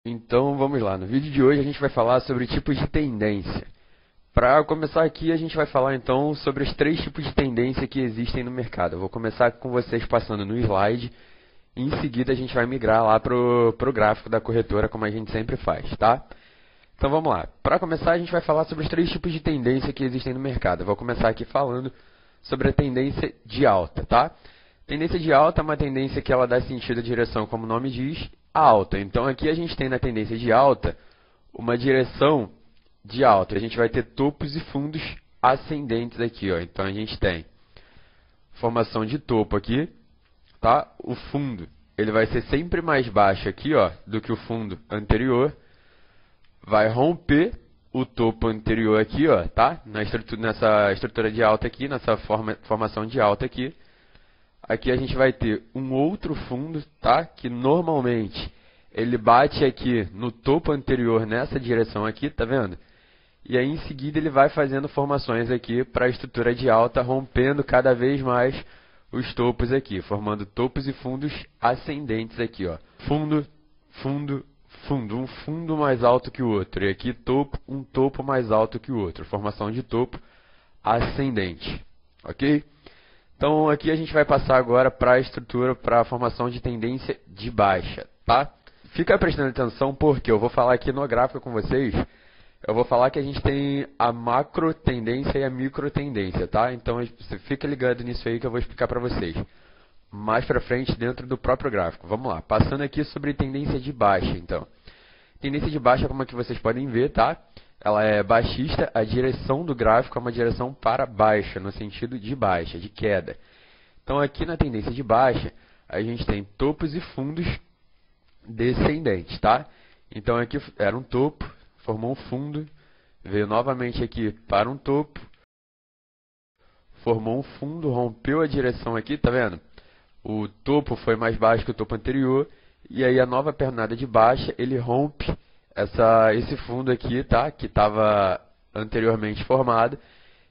Então vamos lá, no vídeo de hoje a gente vai falar sobre tipos de tendência. Para começar aqui, a gente vai falar então sobre os três tipos de tendência que existem no mercado. Eu vou começar com vocês passando no slide e em seguida a gente vai migrar lá pro gráfico da corretora, como a gente sempre faz, tá? Então vamos lá. Para começar, a gente vai falar sobre os três tipos de tendência que existem no mercado. Eu vou começar aqui falando sobre a tendência de alta, tá? Tendência de alta é uma tendência que ela dá sentido à direção, como o nome diz, alta. Então aqui a gente tem na tendência de alta uma direção de alta. A gente vai ter topos e fundos ascendentes aqui, ó. Então a gente tem formação de topo aqui, tá? O fundo, ele vai ser sempre mais baixo aqui, ó, do que o fundo anterior. Vai romper o topo anterior aqui, ó, tá? Nessa estrutura de alta aqui, nessa formação de alta aqui. Aqui a gente vai ter um outro fundo, tá? Que normalmente ele bate aqui no topo anterior nessa direção aqui, tá vendo? E aí em seguida ele vai fazendo formações aqui para a estrutura de alta, rompendo cada vez mais os topos aqui, formando topos e fundos ascendentes aqui, ó. Fundo, fundo, fundo, um fundo mais alto que o outro. E aqui topo, um topo mais alto que o outro. Formação de topo ascendente, ok? Então aqui a gente vai passar agora para a estrutura, para a formação de tendência de baixa, tá? Fica prestando atenção porque eu vou falar aqui no gráfico com vocês, eu vou falar que a gente tem a macro tendência e a micro tendência, tá? Então você fica ligado nisso aí que eu vou explicar para vocês mais para frente dentro do próprio gráfico. Vamos lá, passando aqui sobre tendência de baixa, então. Tendência de baixa, como é que vocês podem ver, tá? Ela é baixista, a direção do gráfico é uma direção para baixa, no sentido de baixa, de queda. Então aqui na tendência de baixa, a gente tem topos e fundos descendentes, tá? Então aqui era um topo, formou um fundo, veio novamente aqui para um topo, formou um fundo, rompeu a direção aqui, tá vendo? O topo foi mais baixo que o topo anterior, e aí a nova pernada de baixa, ele rompe esse fundo aqui, tá? Que estava anteriormente formado,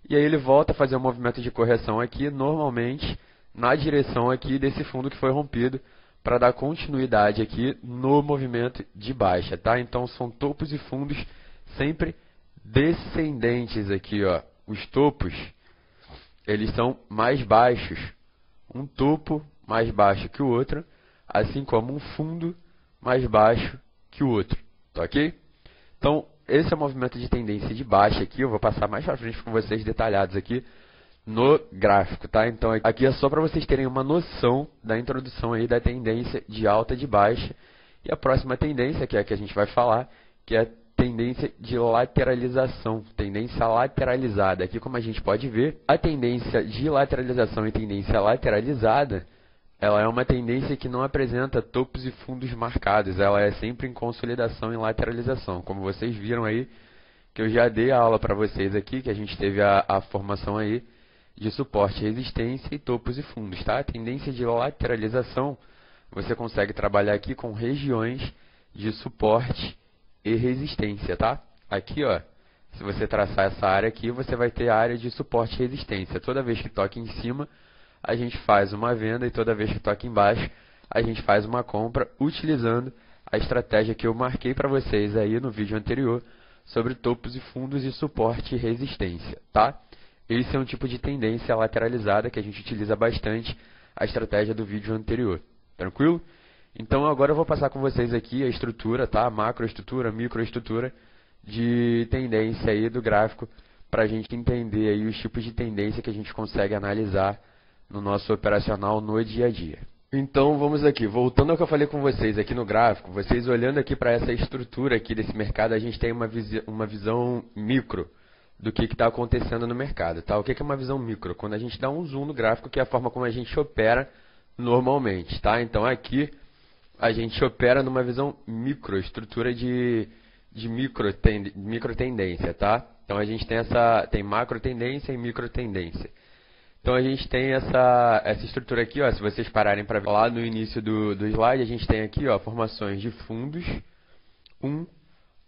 e aí ele volta a fazer um movimento de correção aqui, normalmente na direção aqui desse fundo que foi rompido, para dar continuidade aqui no movimento de baixa, tá? Então são topos e fundos sempre descendentes aqui, ó. Os topos, eles são mais baixos, um topo mais baixo que o outro, assim como um fundo mais baixo que o outro, tá ok? Então, esse é o movimento de tendência de baixa aqui, eu vou passar mais para frente com vocês detalhados aqui no gráfico, tá? Então, aqui é só para vocês terem uma noção da introdução aí da tendência de alta e de baixa. E a próxima tendência, que é a que a gente vai falar, que é a tendência de lateralização, tendência lateralizada. Aqui, como a gente pode ver, a tendência de lateralização e tendência lateralizada, ela é uma tendência que não apresenta topos e fundos marcados, ela é sempre em consolidação e lateralização. Como vocês viram aí, que eu já dei a aula para vocês aqui, que a gente teve a formação aí de suporte, resistência e topos e fundos, tá? A tendência de lateralização, você consegue trabalhar aqui com regiões de suporte e resistência, tá? Aqui, ó, se você traçar essa área aqui, você vai ter a área de suporte e resistência. Toda vez que toca em cima, a gente faz uma venda e toda vez que toca embaixo, a gente faz uma compra utilizando a estratégia que eu marquei para vocês aí no vídeo anterior sobre topos e fundos e suporte e resistência, tá? Esse é um tipo de tendência lateralizada que a gente utiliza bastante a estratégia do vídeo anterior, tranquilo? Então agora eu vou passar com vocês aqui a estrutura, tá? A macroestrutura, microestrutura de tendência aí do gráfico para a gente entender aí os tipos de tendência que a gente consegue analisar no nosso operacional no dia a dia. Então vamos aqui, voltando ao que eu falei com vocês aqui no gráfico, vocês olhando aqui para essa estrutura aqui desse mercado, a gente tem uma visão micro do que está acontecendo no mercado, tá? O que é uma visão micro? Quando a gente dá um zoom no gráfico, que é a forma como a gente opera normalmente, tá? Então aqui a gente opera numa visão micro, estrutura de micro tendência, tá? Então a gente tem macro tendência e micro tendência. Então a gente tem essa estrutura aqui, ó, se vocês pararem para ver lá no início do slide, a gente tem aqui, ó, formações de fundos, um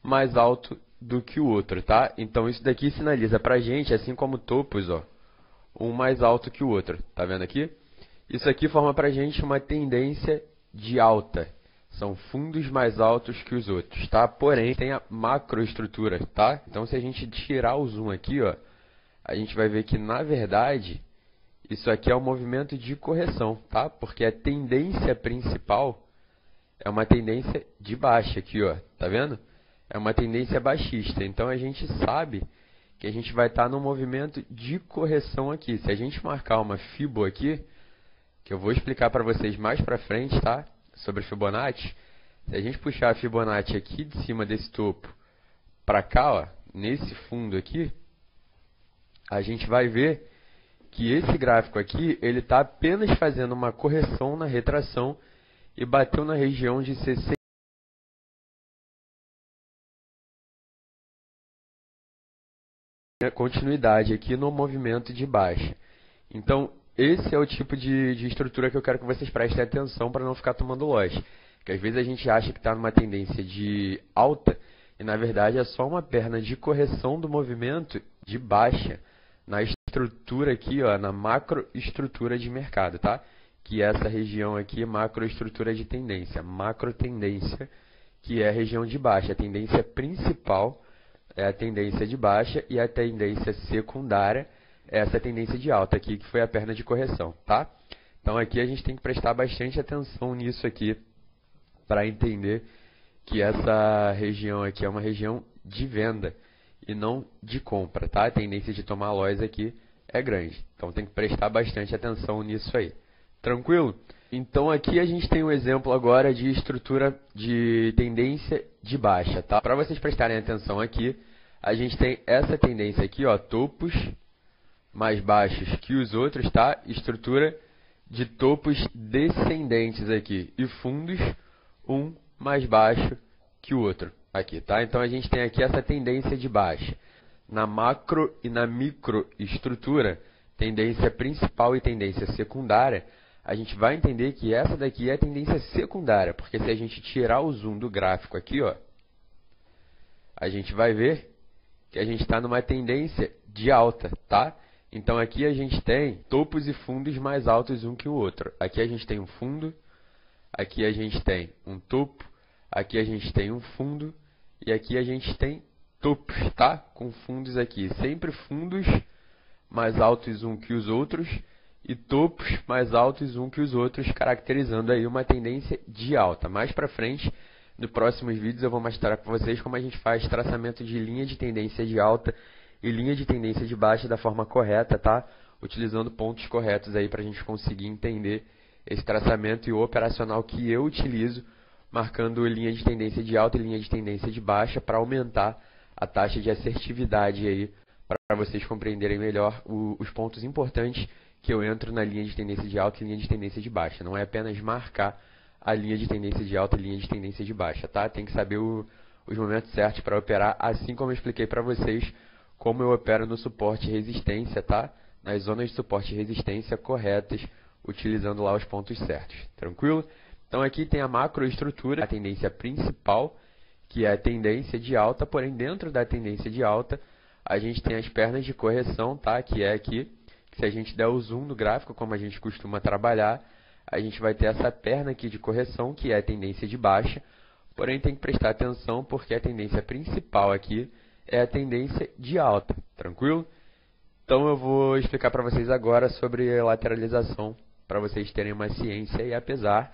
mais alto do que o outro, tá? Então isso daqui sinaliza pra gente, assim como topos, ó, um mais alto que o outro, tá vendo aqui? Isso aqui forma pra gente uma tendência de alta, são fundos mais altos que os outros, tá? Porém, tem a macroestrutura, tá? Então, se a gente tirar o zoom aqui, ó, a gente vai ver que, na verdade, isso aqui é um movimento de correção, tá? Porque a tendência principal é uma tendência de baixa aqui, ó, tá vendo? É uma tendência baixista. Então, a gente sabe que a gente vai estar num movimento de correção aqui. Se a gente marcar uma Fibo aqui, que eu vou explicar para vocês mais para frente, tá? Sobre Fibonacci. Se a gente puxar a Fibonacci aqui de cima desse topo para cá, ó, nesse fundo aqui, a gente vai ver que esse gráfico aqui, ele está apenas fazendo uma correção na retração e bateu na região de 60. Continuidade aqui no movimento de baixa. Então, esse é o tipo de estrutura que eu quero que vocês prestem atenção para não ficar tomando loss. Porque às vezes a gente acha que está numa tendência de alta e na verdade é só uma perna de correção do movimento de baixa na estrutura aqui, ó, na macroestrutura de mercado, tá? Que é essa região aqui, macroestrutura de tendência, macro tendência, que é a região de baixa. A tendência principal é a tendência de baixa e a tendência secundária é essa tendência de alta aqui, que foi a perna de correção, tá? Então aqui a gente tem que prestar bastante atenção nisso aqui para entender que essa região aqui é uma região de venda e não de compra, tá? A tendência de tomar loss aqui é grande, então tem que prestar bastante atenção nisso aí. Tranquilo? Então aqui a gente tem um exemplo agora de estrutura de tendência de baixa, tá? Para vocês prestarem atenção aqui, a gente tem essa tendência aqui, ó, topos mais baixos que os outros, tá? Estrutura de topos descendentes aqui e fundos um mais baixo que o outro aqui, tá? Então a gente tem aqui essa tendência de baixa. Na macro e na microestrutura, tendência principal e tendência secundária, a gente vai entender que essa daqui é a tendência secundária, porque se a gente tirar o zoom do gráfico aqui, ó, a gente vai ver que a gente está numa tendência de alta, tá? Então aqui a gente tem topos e fundos mais altos um que o outro. Aqui a gente tem um fundo, aqui a gente tem um topo, aqui a gente tem um fundo e aqui a gente tem topos, tá? Com fundos aqui, sempre fundos mais altos um que os outros e topos mais altos um que os outros, caracterizando aí uma tendência de alta. Mais para frente, nos próximos vídeos eu vou mostrar para vocês como a gente faz traçamento de linha de tendência de alta e linha de tendência de baixa da forma correta, tá? Utilizando pontos corretos aí para a gente conseguir entender esse traçamento e o operacional que eu utilizo, marcando linha de tendência de alta e linha de tendência de baixa para aumentar a taxa de assertividade aí, para vocês compreenderem melhor os pontos importantes que eu entro na linha de tendência de alta e linha de tendência de baixa. Não é apenas marcar a linha de tendência de alta e linha de tendência de baixa, tá? Tem que saber os momentos certos para operar, assim como eu expliquei para vocês como eu opero no suporte e resistência, tá? Nas zonas de suporte e resistência corretas, utilizando lá os pontos certos. Tranquilo? Então aqui tem a macroestrutura, a tendência principal, que é a tendência de alta, porém dentro da tendência de alta, a gente tem as pernas de correção, tá? Que é aqui, que se a gente der o zoom no gráfico, como a gente costuma trabalhar, a gente vai ter essa perna aqui de correção, que é a tendência de baixa, porém tem que prestar atenção porque a tendência principal aqui é a tendência de alta, tranquilo? Então eu vou explicar para vocês agora sobre lateralização, para vocês terem uma ciência, e apesar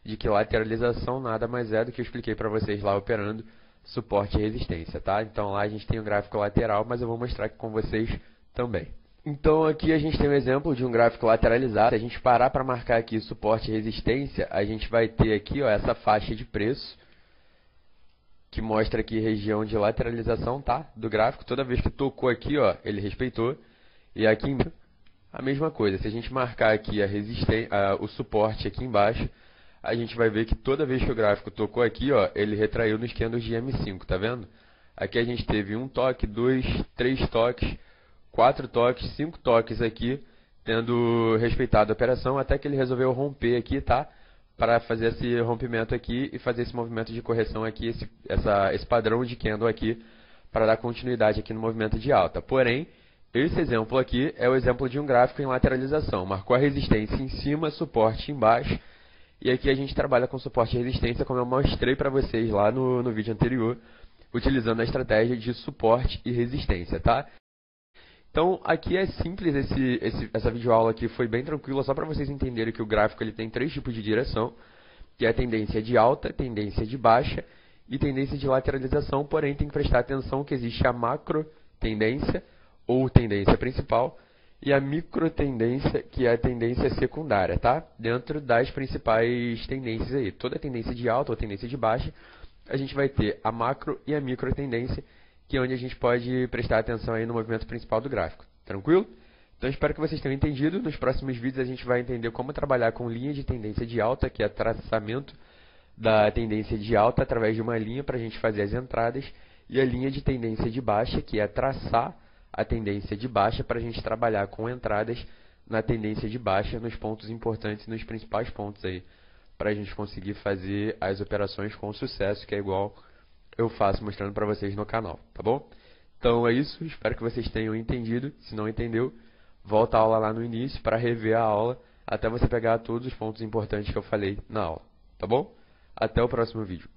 de que lateralização nada mais é do que eu expliquei para vocês lá operando suporte e resistência, tá? Então lá a gente tem um gráfico lateral, mas eu vou mostrar aqui com vocês também. Então aqui a gente tem um exemplo de um gráfico lateralizado. Se a gente parar para marcar aqui suporte e resistência, a gente vai ter aqui, ó, essa faixa de preço, que mostra aqui região de lateralização, tá? Do gráfico. Toda vez que tocou aqui, ó, ele respeitou. E aqui embaixo, a mesma coisa. Se a gente marcar aqui o suporte aqui embaixo, a gente vai ver que toda vez que o gráfico tocou aqui, ó, ele retraiu nos candles de M5, tá vendo? Aqui a gente teve um toque, 2, 3 toques, 4 toques, 5 toques aqui, tendo respeitado a operação, até que ele resolveu romper aqui, tá? Para fazer esse rompimento aqui e fazer esse movimento de correção aqui, esse padrão de candle aqui, para dar continuidade aqui no movimento de alta. Porém, esse exemplo aqui é o exemplo de um gráfico em lateralização. Marcou a resistência em cima, suporte embaixo, E aqui a gente trabalha com suporte e resistência, como eu mostrei para vocês lá no vídeo anterior, utilizando a estratégia de suporte e resistência, tá? Então, aqui é simples, essa videoaula aqui foi bem tranquila, só para vocês entenderem que o gráfico ele tem 3 tipos de direção, que é a tendência de alta, tendência de baixa e tendência de lateralização, porém tem que prestar atenção que existe a macro tendência, ou tendência principal, e a micro tendência, que é a tendência secundária, tá? Dentro das principais tendências aí. Toda tendência de alta ou tendência de baixa, a gente vai ter a macro e a micro tendência, que é onde a gente pode prestar atenção aí no movimento principal do gráfico. Tranquilo? Então espero que vocês tenham entendido. Nos próximos vídeos a gente vai entender como trabalhar com linha de tendência de alta, que é traçamento da tendência de alta através de uma linha para a gente fazer as entradas, e a linha de tendência de baixa, que é traçar a tendência de baixa para a gente trabalhar com entradas na tendência de baixa nos pontos importantes, nos principais pontos aí, para a gente conseguir fazer as operações com sucesso, que é igual eu faço mostrando para vocês no canal, tá bom? Então é isso, espero que vocês tenham entendido. Se não entendeu, volta a aula lá no início para rever a aula, até você pegar todos os pontos importantes que eu falei na aula, tá bom? Até o próximo vídeo.